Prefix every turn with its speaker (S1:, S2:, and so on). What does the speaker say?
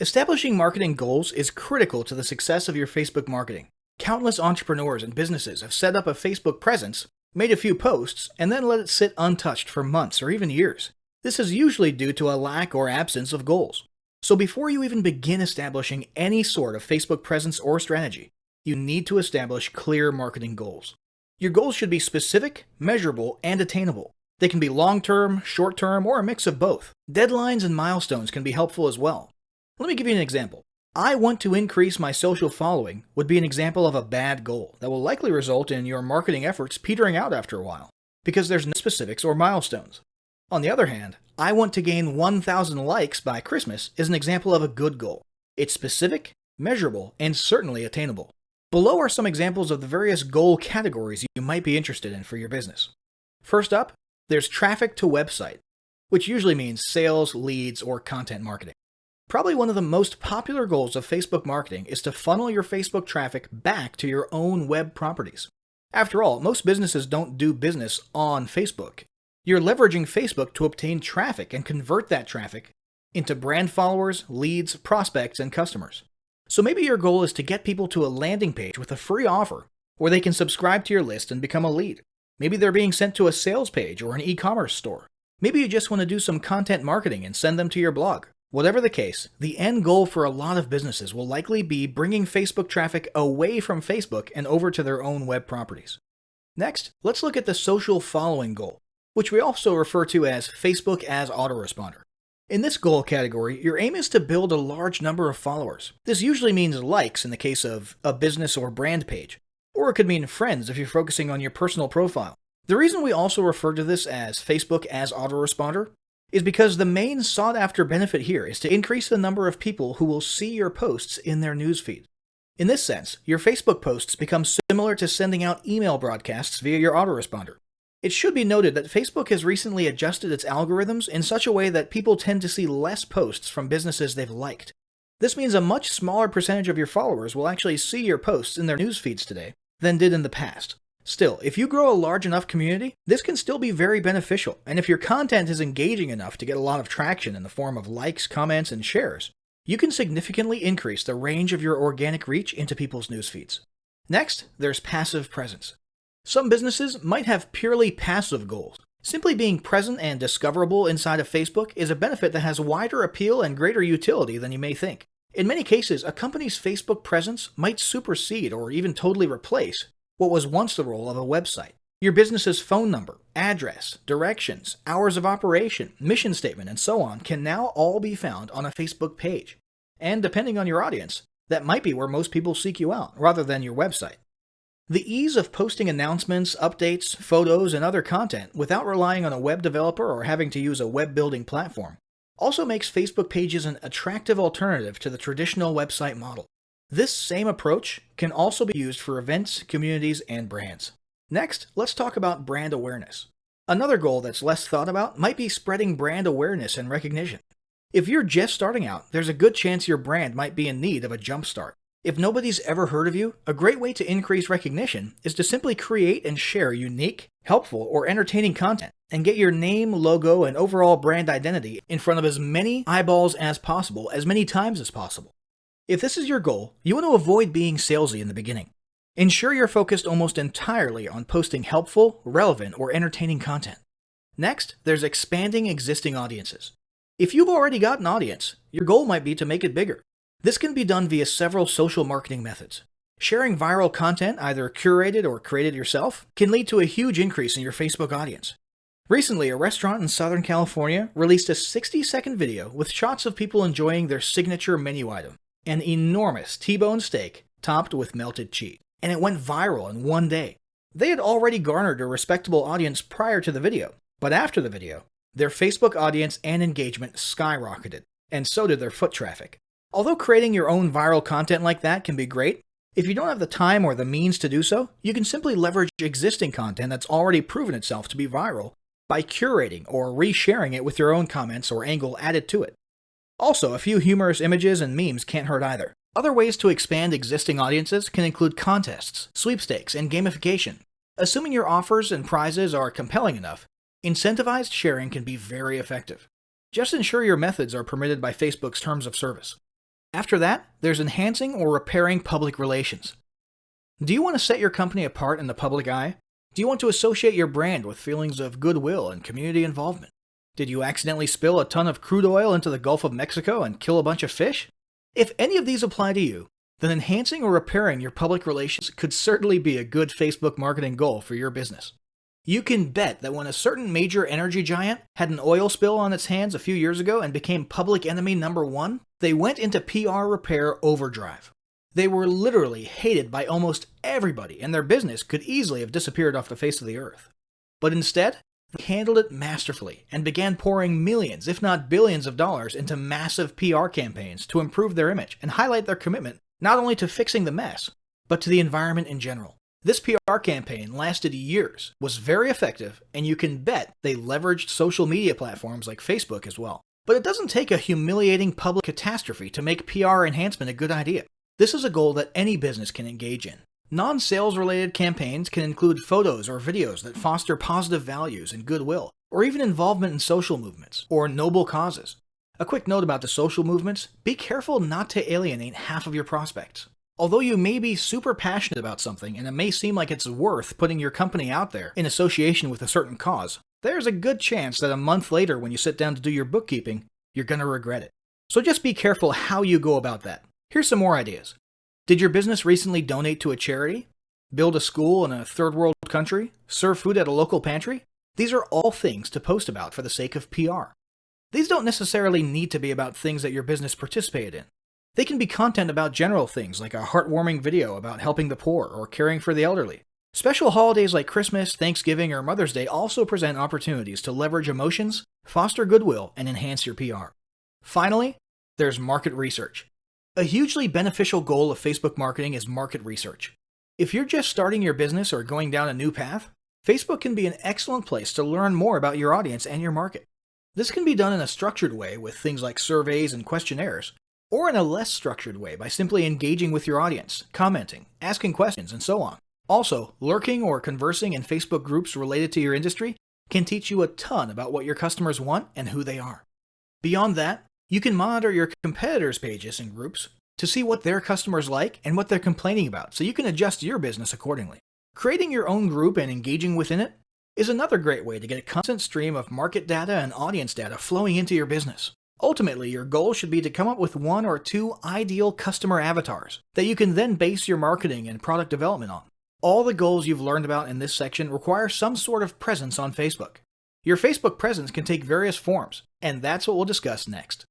S1: Establishing marketing goals is critical to the success of your Facebook marketing. Countless entrepreneurs and businesses have set up a Facebook presence, made a few posts, and then let it sit untouched for months or even years. This is usually due to a lack or absence of goals. So before you even begin establishing any sort of Facebook presence or strategy, you need to establish clear marketing goals. Your goals should be specific, measurable, and attainable. They can be long-term, short-term, or a mix of both. Deadlines and milestones can be helpful as well. Let me give you an example. I want to increase my social following would be an example of a bad goal that will likely result in your marketing efforts petering out after a while, because there's no specifics or milestones. On the other hand, I want to gain 1,000 likes by Christmas is an example of a good goal. It's specific, measurable, and certainly attainable. Below are some examples of the various goal categories you might be interested in for your business. First up, there's traffic to website, which usually means sales, leads, or content marketing. Probably one of the most popular goals of Facebook marketing is to funnel your Facebook traffic back to your own web properties. After all, most businesses don't do business on Facebook. You're leveraging Facebook to obtain traffic and convert that traffic into brand followers, leads, prospects, and customers. So maybe your goal is to get people to a landing page with a free offer where they can subscribe to your list and become a lead. Maybe they're being sent to a sales page or an e-commerce store. Maybe you just want to do some content marketing and send them to your blog. Whatever the case, the end goal for a lot of businesses will likely be bringing Facebook traffic away from Facebook and over to their own web properties. Next, let's look at the social following goal, which we also refer to as Facebook as autoresponder. In this goal category, your aim is to build a large number of followers. This usually means likes in the case of a business or brand page, or it could mean friends if you're focusing on your personal profile. The reason we also refer to this as Facebook as autoresponder is because the main sought-after benefit here is to increase the number of people who will see your posts in their newsfeed. In this sense, your Facebook posts become similar to sending out email broadcasts via your autoresponder. It should be noted that Facebook has recently adjusted its algorithms in such a way that people tend to see less posts from businesses they've liked. This means a much smaller percentage of your followers will actually see your posts in their newsfeeds today than did in the past. Still, if you grow a large enough community, this can still be very beneficial, and if your content is engaging enough to get a lot of traction in the form of likes, comments, and shares, you can significantly increase the range of your organic reach into people's newsfeeds. Next, there's passive presence. Some businesses might have purely passive goals. Simply being present and discoverable inside of Facebook is a benefit that has wider appeal and greater utility than you may think. In many cases, a company's Facebook presence might supersede or even totally replace what was once the role of a website. Your business's phone number, address, directions, hours of operation, mission statement, and so on can now all be found on a Facebook page. And depending on your audience, that might be where most people seek you out, rather than your website. The ease of posting announcements, updates, photos, and other content without relying on a web developer or having to use a web building platform also makes Facebook pages an attractive alternative to the traditional website model. This same approach can also be used for events, communities, and brands. Next, let's talk about brand awareness. Another goal that's less thought about might be spreading brand awareness and recognition. If you're just starting out, there's a good chance your brand might be in need of a jump start. If nobody's ever heard of you, a great way to increase recognition is to simply create and share unique, helpful, or entertaining content and get your name, logo, and overall brand identity in front of as many eyeballs as possible, as many times as possible. If this is your goal, you want to avoid being salesy in the beginning. Ensure you're focused almost entirely on posting helpful, relevant, or entertaining content. Next, there's expanding existing audiences. If you've already got an audience, your goal might be to make it bigger. This can be done via several social marketing methods. Sharing viral content, either curated or created yourself, can lead to a huge increase in your Facebook audience. Recently, a restaurant in Southern California released a 60-second video with shots of people enjoying their signature menu item, an enormous T-bone steak topped with melted cheese, and it went viral in one day. They had already garnered a respectable audience prior to the video, but after the video, their Facebook audience and engagement skyrocketed, and so did their foot traffic. Although creating your own viral content like that can be great, if you don't have the time or the means to do so, you can simply leverage existing content that's already proven itself to be viral by curating or resharing it with your own comments or angle added to it. Also, a few humorous images and memes can't hurt either. Other ways to expand existing audiences can include contests, sweepstakes, and gamification. Assuming your offers and prizes are compelling enough, incentivized sharing can be very effective. Just ensure your methods are permitted by Facebook's terms of service. After that, there's enhancing or repairing public relations. Do you want to set your company apart in the public eye? Do you want to associate your brand with feelings of goodwill and community involvement? Did you accidentally spill a ton of crude oil into the Gulf of Mexico and kill a bunch of fish? If any of these apply to you, then enhancing or repairing your public relations could certainly be a good Facebook marketing goal for your business. You can bet that when a certain major energy giant had an oil spill on its hands a few years ago and became public enemy number one, they went into PR repair overdrive. They were literally hated by almost everybody, and their business could easily have disappeared off the face of the earth. But instead, they handled it masterfully and began pouring millions, if not billions of dollars into massive PR campaigns to improve their image and highlight their commitment not only to fixing the mess, but to the environment in general. This PR campaign lasted years, was very effective, and you can bet they leveraged social media platforms like Facebook as well. But it doesn't take a humiliating public catastrophe to make PR enhancement a good idea. This is a goal that any business can engage in. Non-sales related campaigns can include photos or videos that foster positive values and goodwill, or even involvement in social movements or noble causes. A quick note about the social movements: be careful not to alienate half of your prospects. Although you may be super passionate about something and it may seem like it's worth putting your company out there in association with a certain cause, there's a good chance that a month later when you sit down to do your bookkeeping, you're going to regret it. So just be careful how you go about that. Here's some more ideas. Did your business recently donate to a charity? Build a school in a third world country? Serve food at a local pantry? These are all things to post about for the sake of PR. These don't necessarily need to be about things that your business participated in. They can be content about general things like a heartwarming video about helping the poor or caring for the elderly. Special holidays like Christmas, Thanksgiving, or Mother's Day also present opportunities to leverage emotions, foster goodwill, and enhance your PR. Finally, there's market research. A hugely beneficial goal of Facebook marketing is market research. If you're just starting your business or going down a new path, Facebook can be an excellent place to learn more about your audience and your market. This can be done in a structured way with things like surveys and questionnaires, or in a less structured way by simply engaging with your audience, commenting, asking questions, and so on. Also, lurking or conversing in Facebook groups related to your industry can teach you a ton about what your customers want and who they are. Beyond that, you can monitor your competitors' pages and groups to see what their customers like and what they're complaining about, so you can adjust your business accordingly. Creating your own group and engaging within it is another great way to get a constant stream of market data and audience data flowing into your business. Ultimately, your goal should be to come up with 1 or 2 ideal customer avatars that you can then base your marketing and product development on. All the goals you've learned about in this section require some sort of presence on Facebook. Your Facebook presence can take various forms, and that's what we'll discuss next.